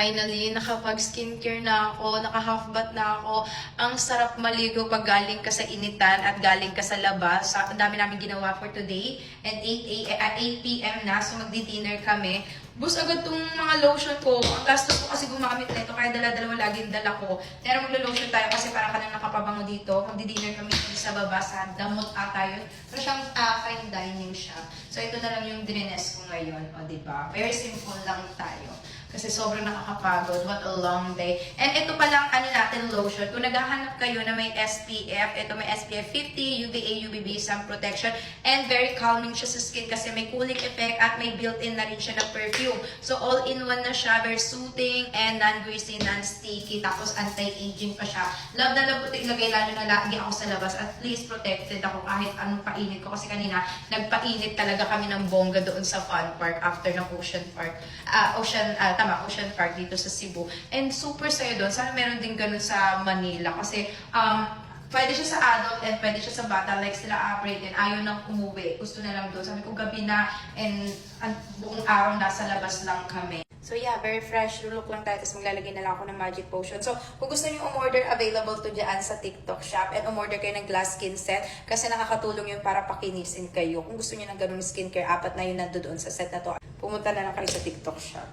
Finally, nakapag-skincare na ako, naka-half bath na ako. Ang sarap maligo pag galing ka sa initan at galing ka sa labas. Ang dami namin ginawa for today. And 8 p.m. na, so magdi-dinner kami. Bus agad tong mga lotion ko. Ang gastos ko kasi gumamit na ito, kaya dala-dalawa laging dala ko. Pero maglo-lotion tayo kasi para ka nang nakapabango dito. Magdi-dinner kami sa baba sa damot tayo. Pero siyang fine dining siya. So ito na lang yung dinines ko ngayon. O diba? Very simple lang tayo. Kasi sobrang nakakapagod. What a long day. And ito palang natin lotion. Kung naghahanap kayo na may SPF, ito may SPF 50, UVA, UVB, sun protection, and very calming siya sa skin kasi may cooling effect at may built-in na rin siya na perfume. So all-in-one na siya. Very soothing and non-greasy, non-sticky. Tapos anti-aging pa siya. Love na love ko ilagay lalo na lagi ako sa labas. At least protected ako kahit anong painit ko. Kasi kanina, nagpainit talaga kami ng bongga doon sa Fun Park after ng Ocean Park. Ocean Park dito sa Cebu. And super sayo doon. Sana meron din ganun sa Manila. Kasi pwede siya sa adult and pwede siya sa bata. Like sila April and ayaw nang umuwi. Gusto na lang doon. Sabi ko gabi na and buong araw nasa labas lang kami. So yeah, very fresh look lang tayo. Tapos maglalagay na lang ako ng magic potion. So kung gusto niyo umorder, available to dyan sa TikTok shop. And umorder kayo ng glass skin set. Kasi nakakatulong yun para pakinisin kayo. Kung gusto niyo ng ganung skincare, 4 na yun nandoon sa set na to. Pumunta na lang kayo sa TikTok shop.